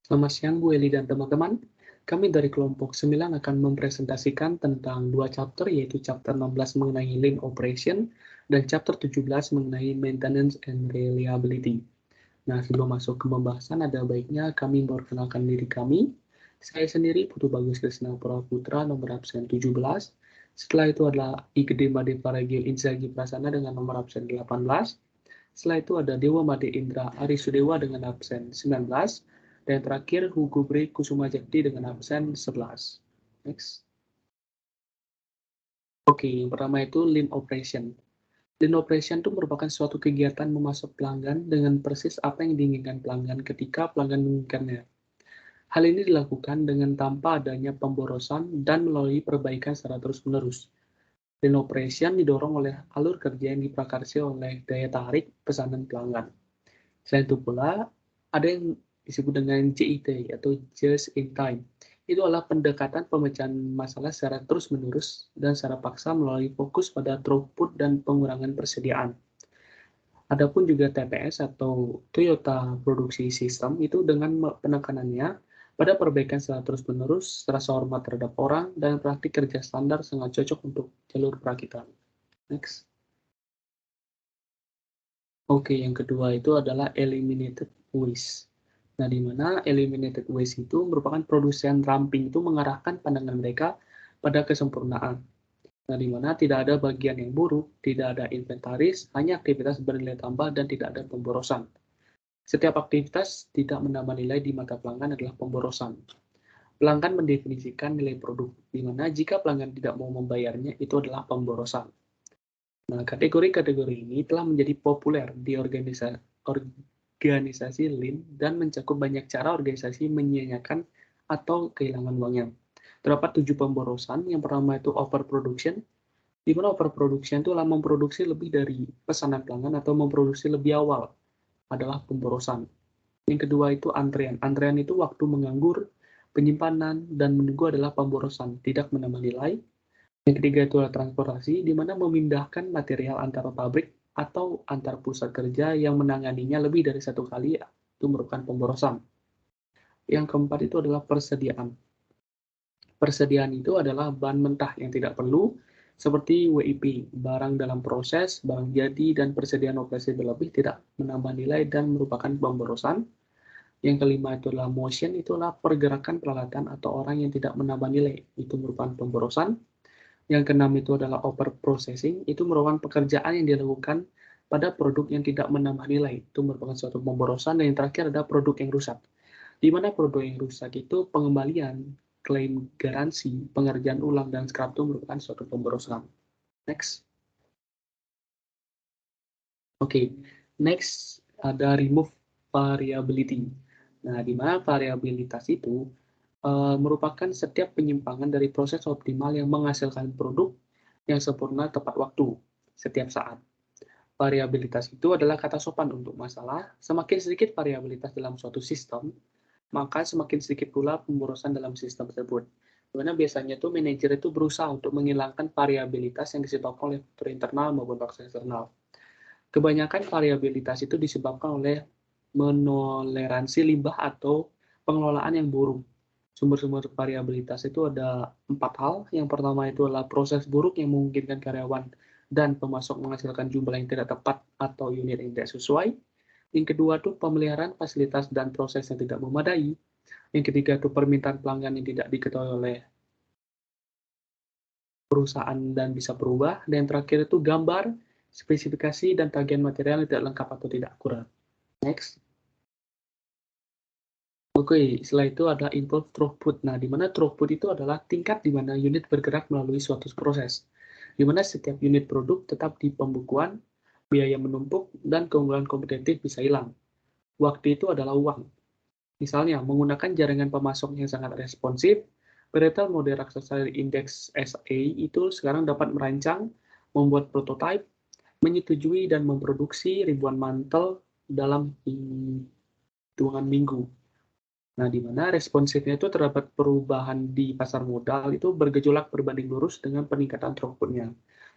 Selamat siang Bu Eli dan teman-teman. Kami dari kelompok 9 akan mempresentasikan tentang dua chapter, yaitu chapter 16 mengenai Lean Operation dan chapter 17 mengenai Maintenance and Reliability. Nah, sebelum masuk ke pembahasan, ada baiknya kami memperkenalkan diri kami. Saya sendiri Putu Bagus Krisna Putra nomor absen 17. Setelah itu adalah Igede Made Paragil Inzaghi Prasana dengan nomor absen 18. Setelah itu ada Dewa Made Indra Arisudewa dengan absen 19. Dan terakhir Hugo Bre Kusuma Jakti dengan absen 11. Next. Oke, yang pertama itu Lean Operation. Lean Operation itu merupakan suatu kegiatan memasok pelanggan dengan persis apa yang diinginkan pelanggan ketika pelanggan menginginkannya. Hal ini dilakukan dengan tanpa adanya pemborosan dan melalui perbaikan secara terus-menerus. Lean Operation didorong oleh alur kerja yang diprakarsa oleh daya tarik pesanan pelanggan. Selain itu pula, ada yang disebut dengan JIT atau Just in Time. Itu adalah pendekatan pemecahan masalah secara terus-menerus dan secara paksa melalui fokus pada throughput dan pengurangan persediaan. Adapun juga TPS atau Toyota Produksi System itu dengan penekanannya pada perbaikan secara terus-menerus, rasa hormat terhadap orang, dan praktik kerja standar sangat cocok untuk jalur perakitan. Next. Oke, yang kedua itu adalah eliminated waste. Nah, di mana eliminated waste itu merupakan produsen ramping itu mengarahkan pandangan mereka pada kesempurnaan. Nah, di mana tidak ada bagian yang buruk, tidak ada inventaris, hanya aktivitas bernilai tambah dan tidak ada pemborosan. Setiap aktivitas tidak menambah nilai di mata pelanggan adalah pemborosan. Pelanggan mendefinisikan nilai produk, di mana jika pelanggan tidak mau membayarnya, itu adalah pemborosan. Nah, kategori-kategori ini telah menjadi populer di organisasi Lean dan mencakup banyak cara organisasi menyia-nyiakan atau kehilangan uangnya. Terdapat 7 pemborosan. Yang pertama itu overproduction, di mana overproduction itu adalah memproduksi lebih dari pesanan pelanggan atau memproduksi lebih awal, adalah pemborosan. Yang kedua itu antrean. Antrean itu waktu menganggur, penyimpanan, dan menunggu adalah pemborosan, tidak menambah nilai. Yang ketiga itu adalah transportasi, di mana memindahkan material antara pabrik atau antar pusat kerja yang menanganinya lebih dari satu kali, itu merupakan pemborosan. Yang keempat itu adalah persediaan. Persediaan itu adalah bahan mentah yang tidak perlu, seperti WIP, barang dalam proses, barang jadi, dan persediaan operasi berlebih tidak menambah nilai dan merupakan pemborosan. Yang kelima itu adalah motion, itulah pergerakan peralatan atau orang yang tidak menambah nilai, itu merupakan pemborosan. Yang keenam itu adalah over processing, itu merupakan pekerjaan yang dilakukan pada produk yang tidak menambah nilai, itu merupakan suatu pemborosan. Dan yang terakhir adalah produk yang rusak, di mana produk yang rusak itu pengembalian, klaim garansi, pengerjaan ulang, dan scrap itu merupakan suatu pemborosan. Next. Oke, next ada remove variability. Nah, di mana variabilitas itu merupakan setiap penyimpangan dari proses optimal yang menghasilkan produk yang sempurna tepat waktu setiap saat. Variabilitas itu adalah kata sopan untuk masalah. Semakin sedikit variabilitas dalam suatu sistem, maka semakin sedikit pula pemborosan dalam sistem tersebut. Karena biasanya tuh manajer itu berusaha untuk menghilangkan variabilitas yang disebabkan oleh faktor internal maupun faktor eksternal. Kebanyakan variabilitas itu disebabkan oleh menoleransi limbah atau pengelolaan yang buruk. Sumber-sumber variabilitas itu ada 4 hal. Yang pertama itu adalah proses buruk yang memungkinkan karyawan dan pemasok menghasilkan jumlah yang tidak tepat atau unit yang tidak sesuai. Yang kedua itu pemeliharaan fasilitas dan proses yang tidak memadai. Yang ketiga itu permintaan pelanggan yang tidak diketahui oleh perusahaan dan bisa berubah. Dan yang terakhir itu gambar, spesifikasi, dan tagihan material yang tidak lengkap atau tidak akurat. Next. Oke, setelah itu ada input throughput. Nah, di mana throughput itu adalah tingkat di mana unit bergerak melalui suatu proses. Di mana setiap unit produk tetap di pembukuan, biaya menumpuk, dan keunggulan kompetitif bisa hilang. Waktu itu adalah uang. Misalnya, menggunakan jaringan pemasok yang sangat responsif, Pareto mode raksasa indeks SA itu sekarang dapat merancang, membuat prototipe, menyetujui dan memproduksi ribuan mantel dalam hitungan minggu. Nah, di mana responsifnya itu terdapat perubahan di pasar modal itu bergejolak berbanding lurus dengan peningkatan throughput-nya.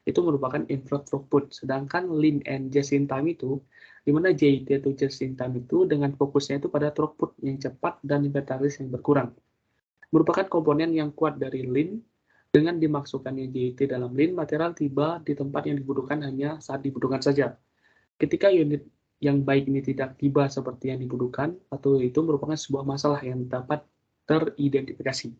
Itu merupakan input throughput. Sedangkan lean and just in time itu di mana JIT atau just in time itu dengan fokusnya itu pada throughput yang cepat dan inventaris yang berkurang. Merupakan komponen yang kuat dari Lean. Dengan dimasukkannya JIT dalam Lean, material tiba di tempat yang dibutuhkan hanya saat dibutuhkan saja. Ketika unit yang baik ini tidak tiba seperti yang dibutuhkan, atau itu merupakan sebuah masalah yang dapat teridentifikasi.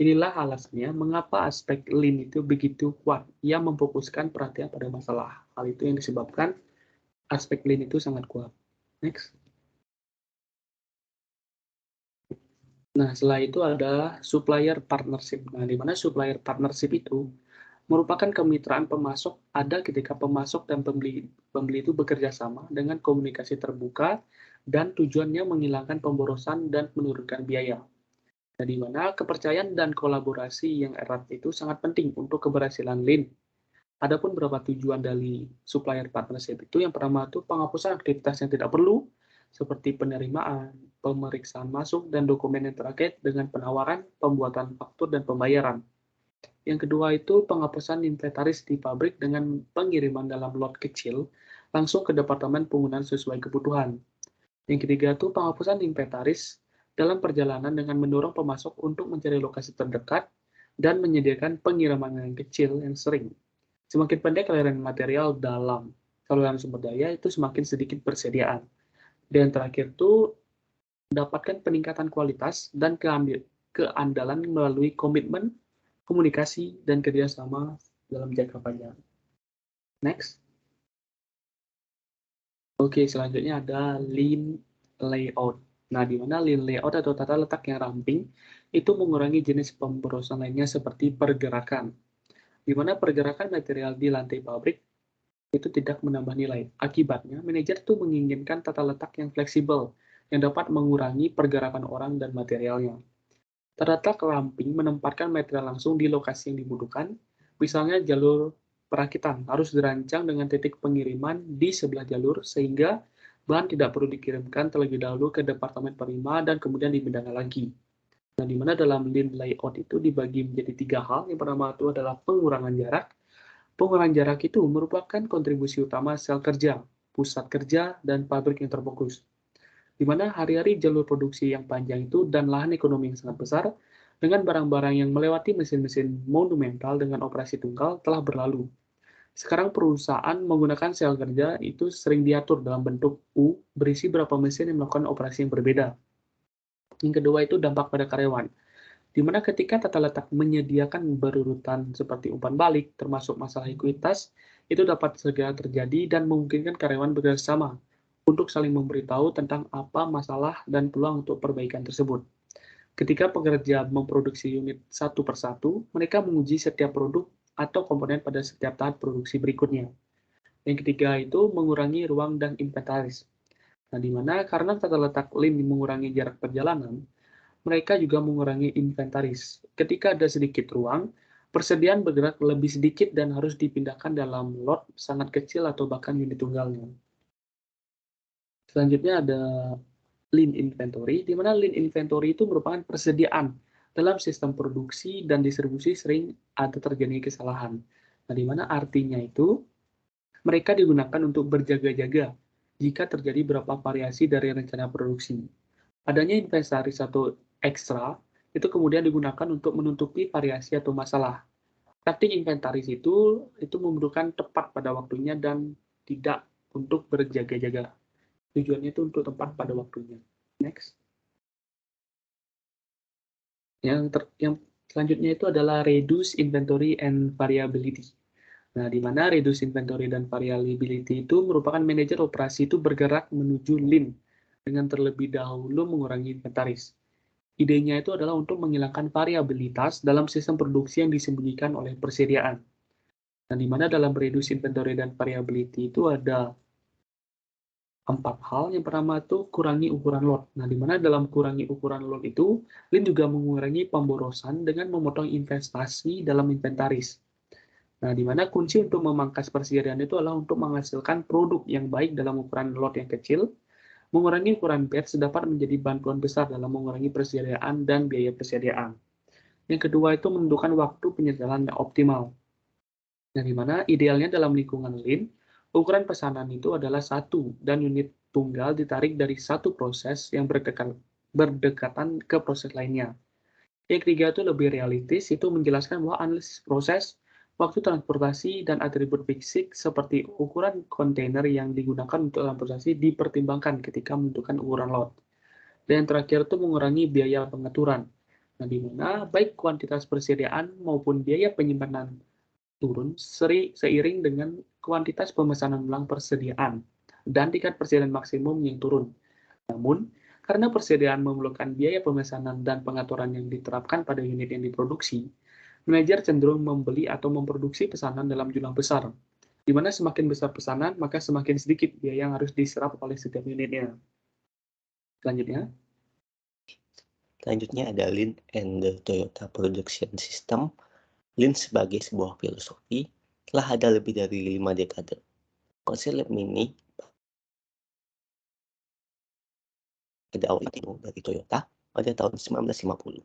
Inilah alasannya mengapa aspek Lean itu begitu kuat. Ia memfokuskan perhatian pada masalah. Hal itu yang disebabkan aspek Lean itu sangat kuat. Next. Nah, setelah itu ada supplier partnership. Nah, di mana supplier partnership itu merupakan kemitraan pemasok ada ketika pemasok dan pembeli itu bekerja sama dengan komunikasi terbuka dan tujuannya menghilangkan pemborosan dan menurunkan biaya. Nah, di mana kepercayaan dan kolaborasi yang erat itu sangat penting untuk keberhasilan Lean. Adapun beberapa tujuan dari supplier partnership itu yang pertama itu penghapusan aktivitas yang tidak perlu seperti penerimaan, pemeriksaan masuk, dan dokumen yang terkait dengan penawaran, pembuatan faktur, dan pembayaran. Yang kedua itu penghapusan inventaris di pabrik dengan pengiriman dalam lot kecil langsung ke departemen penggunaan sesuai kebutuhan. Yang ketiga itu penghapusan inventaris dalam perjalanan dengan mendorong pemasok untuk mencari lokasi terdekat dan menyediakan pengiriman yang kecil yang sering. Semakin pendek aliran material dalam saluran sumber daya itu semakin sedikit persediaan. Dan terakhir itu mendapatkan peningkatan kualitas dan keandalan melalui komitmen, komunikasi, dan kerjasama dalam jangka panjang. Next. Oke, selanjutnya ada lean layout. Nah, di mana lean layout atau tata letak yang ramping itu mengurangi jenis pemborosan lainnya seperti pergerakan. Di mana pergerakan material di lantai pabrik itu tidak menambah nilai. Akibatnya, manajer itu menginginkan tata letak yang fleksibel, yang dapat mengurangi pergerakan orang dan materialnya. Tata letak ramping menempatkan material langsung di lokasi yang dibutuhkan, misalnya jalur perakitan harus dirancang dengan titik pengiriman di sebelah jalur, sehingga bahan tidak perlu dikirimkan terlebih dahulu ke departemen penerima dan kemudian dipindahkan lagi. Nah, di mana dalam lean layout itu dibagi menjadi 3 hal. Yang pertama itu adalah pengurangan jarak. Pengurangan jarak itu merupakan kontribusi utama sel kerja, pusat kerja, dan pabrik yang terfokus. Di mana hari-hari jalur produksi yang panjang itu dan lahan ekonomi yang sangat besar, dengan barang-barang yang melewati mesin-mesin monumental dengan operasi tunggal telah berlalu. Sekarang perusahaan menggunakan sel kerja itu sering diatur dalam bentuk U, berisi berapa mesin yang melakukan operasi yang berbeda. Yang kedua itu dampak pada karyawan, di mana ketika tata letak menyediakan berurutan seperti umpan balik, termasuk masalah ekuitas, itu dapat segera terjadi dan memungkinkan karyawan bekerjasama untuk saling memberitahu tentang apa masalah dan peluang untuk perbaikan tersebut. Ketika pekerja memproduksi unit satu persatu, mereka menguji setiap produk atau komponen pada setiap tahap produksi berikutnya. Yang ketiga itu mengurangi ruang dan inventaris. Nah, di mana karena tata letak lean mengurangi jarak perjalanan, mereka juga mengurangi inventaris. Ketika ada sedikit ruang, persediaan bergerak lebih sedikit dan harus dipindahkan dalam lot sangat kecil atau bahkan unit tunggalnya. Selanjutnya ada lean inventory, di mana lean inventory itu merupakan persediaan dalam sistem produksi dan distribusi sering ada terjadi kesalahan. Nah, di mana artinya itu mereka digunakan untuk berjaga-jaga jika terjadi beberapa variasi dari rencana produksi. Adanya inventaris atau ekstra itu kemudian digunakan untuk menutupi variasi atau masalah. Taktik inventaris itu membutuhkan tepat pada waktunya dan tidak untuk berjaga-jaga. Tujuannya itu untuk tepat pada waktunya. Next. Yang selanjutnya itu adalah reduce inventory and variability. Nah, di mana reduce inventory dan variability itu merupakan manajer operasi itu bergerak menuju lean dengan terlebih dahulu mengurangi inventaris. Idenya itu adalah untuk menghilangkan variabilitas dalam sistem produksi yang disembunyikan oleh persediaan. Nah, di mana dalam reduce inventory dan variability itu ada 4 hal. Yang pertama itu kurangi ukuran lot. Nah, di mana dalam kurangi ukuran lot itu, Lean juga mengurangi pemborosan dengan memotong investasi dalam inventaris. Nah, di mana kunci untuk memangkas persediaan itu adalah untuk menghasilkan produk yang baik dalam ukuran lot yang kecil. Mengurangi ukuran batch dapat menjadi bantuan besar dalam mengurangi persediaan dan biaya persediaan. Yang kedua itu menentukan waktu penyegalan yang optimal. Yang dimana idealnya dalam lingkungan Lean, Ukuran pesanan itu adalah satu, dan unit tunggal ditarik dari satu proses yang berdekatan ke proses lainnya. Yang ketiga itu lebih realistis, itu menjelaskan bahwa analisis proses, waktu transportasi, dan atribut fisik seperti ukuran kontainer yang digunakan untuk transportasi dipertimbangkan ketika menentukan ukuran lot. Dan yang terakhir itu mengurangi biaya pengaturan. Nah, di mana baik kuantitas persediaan maupun biaya penyimpanan turun seiring dengan kuantitas pemesanan ulang persediaan dan tingkat persediaan maksimum yang turun. Namun, karena persediaan memerlukan biaya pemesanan dan pengaturan yang diterapkan pada unit yang diproduksi, manajer cenderung membeli atau memproduksi pesanan dalam jumlah besar, di mana semakin besar pesanan, maka semakin sedikit biaya yang harus diserap oleh setiap unitnya. Selanjutnya, Selanjutnya ada Lean and the Toyota Production System. Lean sebagai sebuah filosofi telah ada lebih dari 5 dekade. Konsep ini pada awal dari Toyota pada tahun 1950.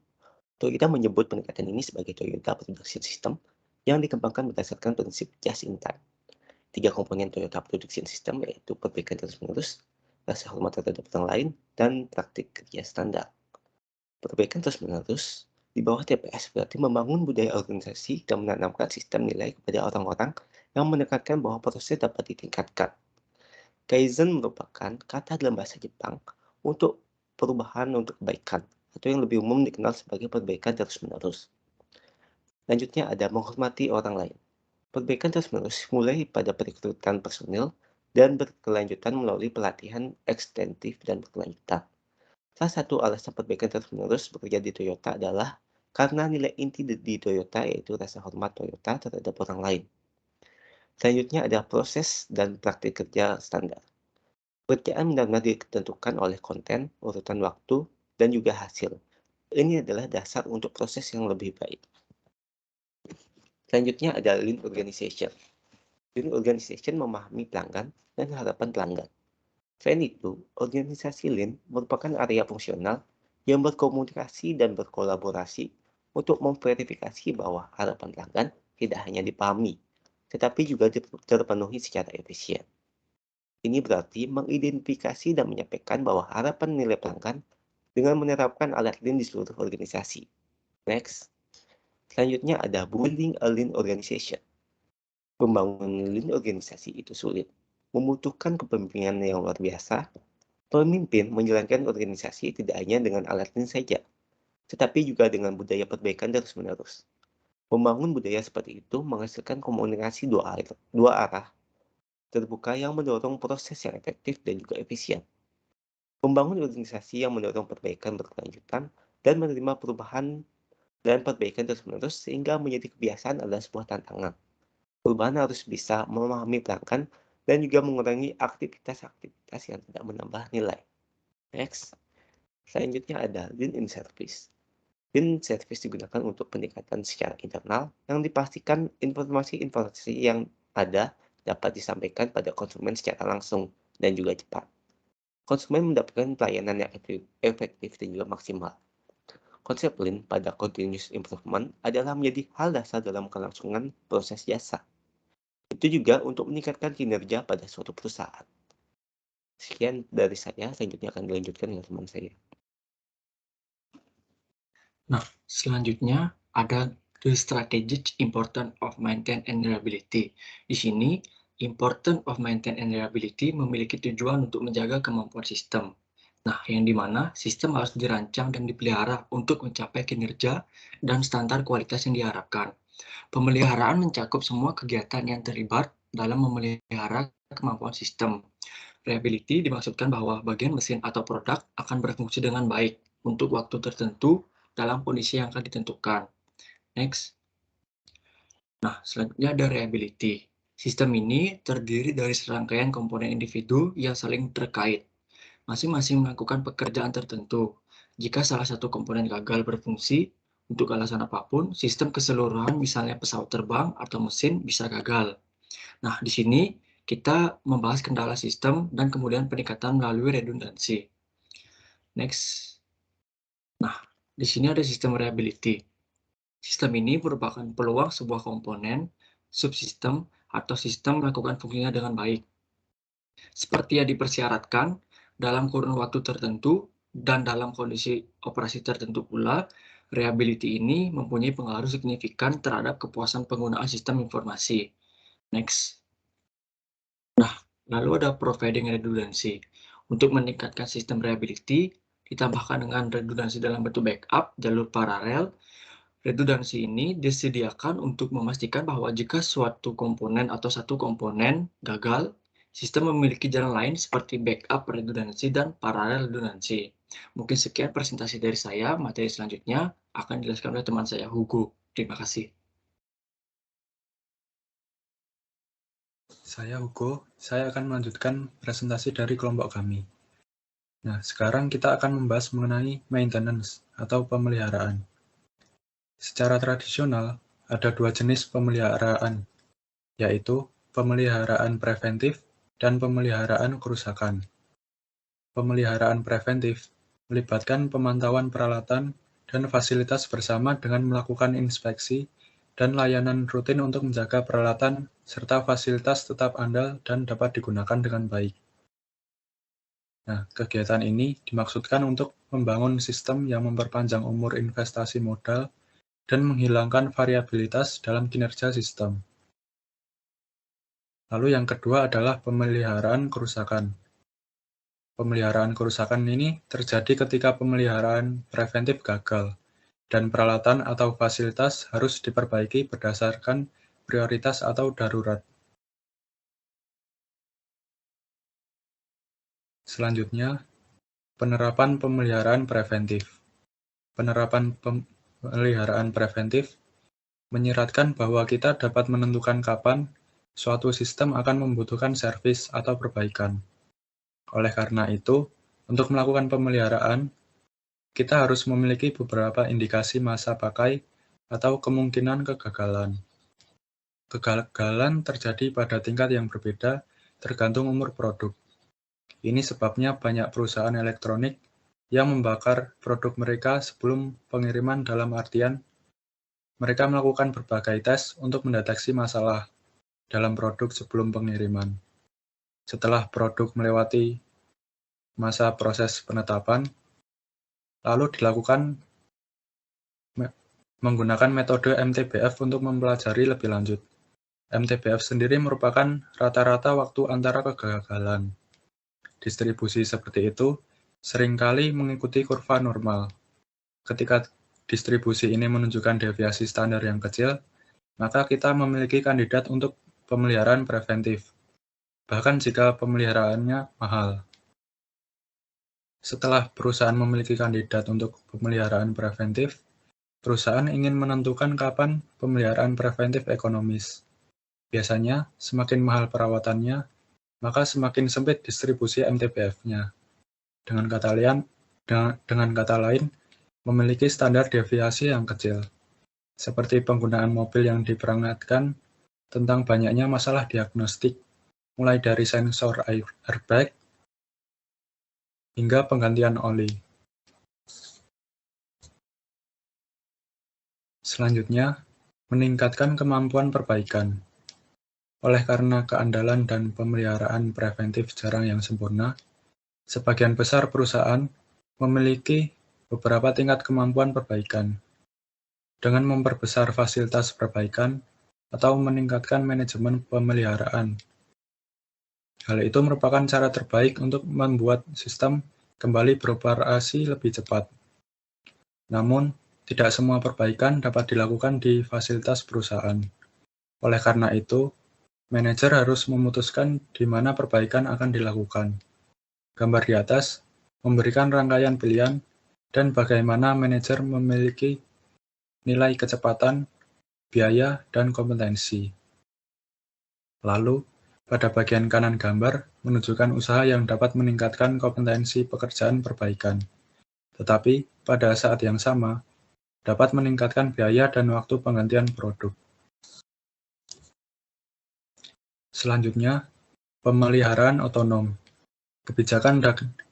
Toyota menyebut pendekatan ini sebagai Toyota Production System yang dikembangkan berdasarkan prinsip just in time. 3 komponen Toyota Production System yaitu perbaikan terus-menerus, rasa hormat terhadap orang lain, dan praktik kerja standar. Perbaikan terus-menerus di bawah TPS berarti membangun budaya organisasi dan menanamkan sistem nilai kepada orang-orang yang menekankan bahwa proses dapat ditingkatkan. Kaizen merupakan kata dalam bahasa Jepang untuk perubahan untuk kebaikan, atau yang lebih umum dikenal sebagai perbaikan terus-menerus. Selanjutnya ada menghormati orang lain. Perbaikan terus-menerus mulai pada perekrutan personil dan berkelanjutan melalui pelatihan ekstensif dan berkelanjutan. Salah satu alasan perbaikan terus-menerus bekerja di Toyota adalah karena nilai inti di Toyota yaitu rasa hormat Toyota terhadap orang lain. Selanjutnya ada proses dan praktik kerja standar. Pekerjaan benar-benar ditentukan oleh konten, urutan waktu, dan juga hasil. Ini adalah dasar untuk proses yang lebih baik. Selanjutnya ada Lean Organization. Lean Organization memahami pelanggan dan harapan pelanggan. Selain itu, organisasi Lean merupakan area fungsional yang berkomunikasi dan berkolaborasi untuk memverifikasi bahwa harapan pelanggan tidak hanya dipahami, tetapi juga terpenuhi secara efisien. Ini berarti mengidentifikasi dan menyampaikan bahwa harapan nilai pelanggan dengan menerapkan alat Lean di seluruh organisasi. Next. Selanjutnya ada Building a Lean Organization. Membangun Lean organisasi itu sulit, membutuhkan kepemimpinan yang luar biasa. Pemimpin menjalankan organisasi tidak hanya dengan alat Lean saja, tetapi juga dengan budaya perbaikan terus-menerus. Membangun budaya seperti itu menghasilkan komunikasi dua arah, terbuka yang mendorong proses yang efektif dan juga efisien. Membangun organisasi yang mendorong perbaikan berkelanjutan dan menerima perubahan dan perbaikan terus-menerus sehingga menjadi kebiasaan adalah sebuah tantangan. Perubahan harus bisa memahami pelanggan dan juga mengurangi aktivitas-aktivitas yang tidak menambah nilai. Next. Selanjutnya ada Lean in Service. Lean Service digunakan untuk peningkatan secara internal yang dipastikan informasi-informasi yang ada dapat disampaikan pada konsumen secara langsung dan juga cepat. Konsumen mendapatkan pelayanan yang efektif dan juga maksimal. Konsep Lean pada continuous improvement adalah menjadi hal dasar dalam kelangsungan proses jasa. Itu juga untuk meningkatkan kinerja pada suatu perusahaan. Sekian dari saya, selanjutnya akan dilanjutkan dengan teman saya. Nah, selanjutnya ada the strategic importance of maintenance and reliability. Di sini, importance of maintenance and reliability memiliki tujuan untuk menjaga kemampuan sistem. Nah, yang dimana sistem harus dirancang dan dipelihara untuk mencapai kinerja dan standar kualitas yang diharapkan. Pemeliharaan mencakup semua kegiatan yang terlibat dalam memelihara kemampuan sistem. Reliability dimaksudkan bahwa bagian mesin atau produk akan berfungsi dengan baik untuk waktu tertentu dalam kondisi yang akan ditentukan. Next. Nah, selanjutnya ada reliability. Sistem ini terdiri dari serangkaian komponen individu yang saling terkait. Masing-masing melakukan pekerjaan tertentu. Jika salah satu komponen gagal berfungsi, untuk alasan apapun, sistem keseluruhan misalnya pesawat terbang atau mesin bisa gagal. Nah, di sini kita membahas kendala sistem dan kemudian peningkatan melalui redundansi. Next. Nah, di sini ada sistem reliability. Sistem ini merupakan peluang sebuah komponen, subsistem, atau sistem melakukan fungsinya dengan baik. Seperti yang dipersyaratkan dalam kurun waktu tertentu dan dalam kondisi operasi tertentu pula, reliability ini mempunyai pengaruh signifikan terhadap kepuasan penggunaan sistem informasi. Next. Nah, lalu ada providing redundancy. Untuk meningkatkan sistem reliability, ditambahkan dengan redundansi dalam bentuk backup, jalur paralel. Redundansi ini disediakan untuk memastikan bahwa jika suatu komponen atau satu komponen gagal, sistem memiliki jalan lain seperti backup redundansi dan paralel redundansi. Mungkin sekian presentasi dari saya. Materi selanjutnya akan dijelaskan oleh teman saya, Hugo. Terima kasih. Saya Hugo, saya akan melanjutkan presentasi dari kelompok kami. Nah, sekarang kita akan membahas mengenai maintenance atau pemeliharaan. Secara tradisional, ada dua jenis pemeliharaan, yaitu pemeliharaan preventif dan pemeliharaan kerusakan. Pemeliharaan preventif melibatkan pemantauan peralatan dan fasilitas bersama dengan melakukan inspeksi dan layanan rutin untuk menjaga peralatan serta fasilitas tetap andal dan dapat digunakan dengan baik. Nah, kegiatan ini dimaksudkan untuk membangun sistem yang memperpanjang umur investasi modal dan menghilangkan variabilitas dalam kinerja sistem. Lalu yang kedua adalah pemeliharaan kerusakan. Pemeliharaan kerusakan ini terjadi ketika pemeliharaan preventif gagal, dan peralatan atau fasilitas harus diperbaiki berdasarkan prioritas atau darurat. Selanjutnya, penerapan pemeliharaan preventif. Penerapan pemeliharaan preventif menyiratkan bahwa kita dapat menentukan kapan suatu sistem akan membutuhkan servis atau perbaikan. Oleh karena itu, untuk melakukan pemeliharaan, kita harus memiliki beberapa indikasi masa pakai atau kemungkinan kegagalan. Kegagalan terjadi pada tingkat yang berbeda tergantung umur produk. Ini sebabnya banyak perusahaan elektronik yang membakar produk mereka sebelum pengiriman, dalam artian mereka melakukan berbagai tes untuk mendeteksi masalah dalam produk sebelum pengiriman. Setelah produk melewati masa proses penetapan, lalu dilakukan menggunakan metode MTBF untuk mempelajari lebih lanjut. MTBF sendiri merupakan rata-rata waktu antara kegagalan. Distribusi seperti itu seringkali mengikuti kurva normal. Ketika distribusi ini menunjukkan deviasi standar yang kecil, maka kita memiliki kandidat untuk pemeliharaan preventif, bahkan jika pemeliharaannya mahal. Setelah perusahaan memiliki kandidat untuk pemeliharaan preventif, perusahaan ingin menentukan kapan pemeliharaan preventif ekonomis. Biasanya, semakin mahal perawatannya, maka semakin sempit distribusi MTBF-nya. Dengan kata lain, memiliki standar deviasi yang kecil, seperti penggunaan mobil yang diperingatkan tentang banyaknya masalah diagnostik, mulai dari sensor airbag hingga penggantian oli. Selanjutnya, meningkatkan kemampuan perbaikan. Oleh karena keandalan dan pemeliharaan preventif jarang yang sempurna, sebagian besar perusahaan memiliki beberapa tingkat kemampuan perbaikan. Dengan memperbesar fasilitas perbaikan atau meningkatkan manajemen pemeliharaan. Hal itu merupakan cara terbaik untuk membuat sistem kembali beroperasi lebih cepat. Namun, tidak semua perbaikan dapat dilakukan di fasilitas perusahaan. Oleh karena itu, manajer harus memutuskan di mana perbaikan akan dilakukan. Gambar di atas memberikan rangkaian pilihan dan bagaimana manajer memiliki nilai kecepatan, biaya, dan kompetensi. Lalu, pada bagian kanan gambar menunjukkan usaha yang dapat meningkatkan kompetensi pekerjaan perbaikan, tetapi pada saat yang sama dapat meningkatkan biaya dan waktu penggantian produk. Selanjutnya, pemeliharaan otonom. Kebijakan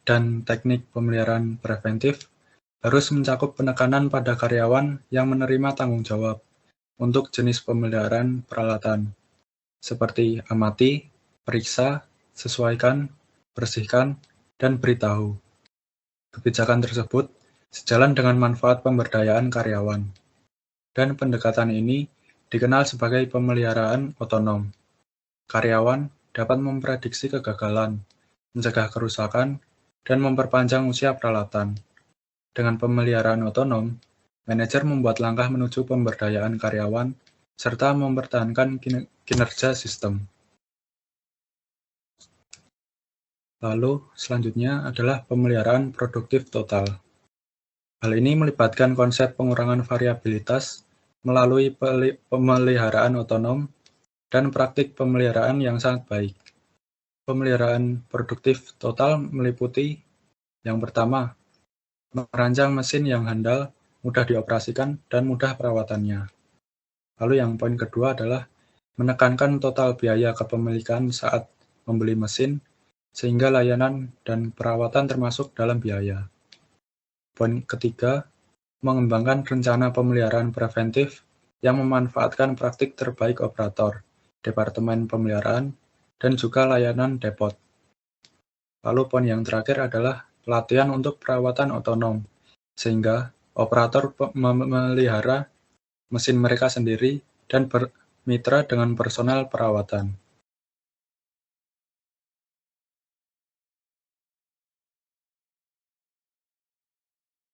dan teknik pemeliharaan preventif harus mencakup penekanan pada karyawan yang menerima tanggung jawab untuk jenis pemeliharaan peralatan. seperti amati, periksa, sesuaikan, bersihkan, dan beritahu. Kebijakan tersebut sejalan dengan manfaat pemberdayaan karyawan, dan pendekatan ini dikenal sebagai pemeliharaan otonom. Karyawan dapat memprediksi kegagalan, mencegah kerusakan, dan memperpanjang usia peralatan. Dengan pemeliharaan otonom, manajer membuat langkah menuju pemberdayaan karyawan serta mempertahankan kinerja sistem. Lalu, selanjutnya adalah pemeliharaan produktif total. Hal ini melibatkan konsep pengurangan variabilitas melalui pemeliharaan otonom dan praktik pemeliharaan yang sangat baik. Pemeliharaan produktif total meliputi yang pertama, merancang mesin yang handal, mudah dioperasikan, dan mudah perawatannya. Lalu yang poin kedua adalah menekankan total biaya kepemilikan saat membeli mesin, sehingga layanan dan perawatan termasuk dalam biaya. Poin ketiga, mengembangkan rencana pemeliharaan preventif yang memanfaatkan praktik terbaik operator, departemen pemeliharaan, dan juga layanan depot. Lalu poin yang terakhir adalah pelatihan untuk perawatan otonom, sehingga operator memelihara mesin mereka sendiri dan bermitra dengan personel perawatan.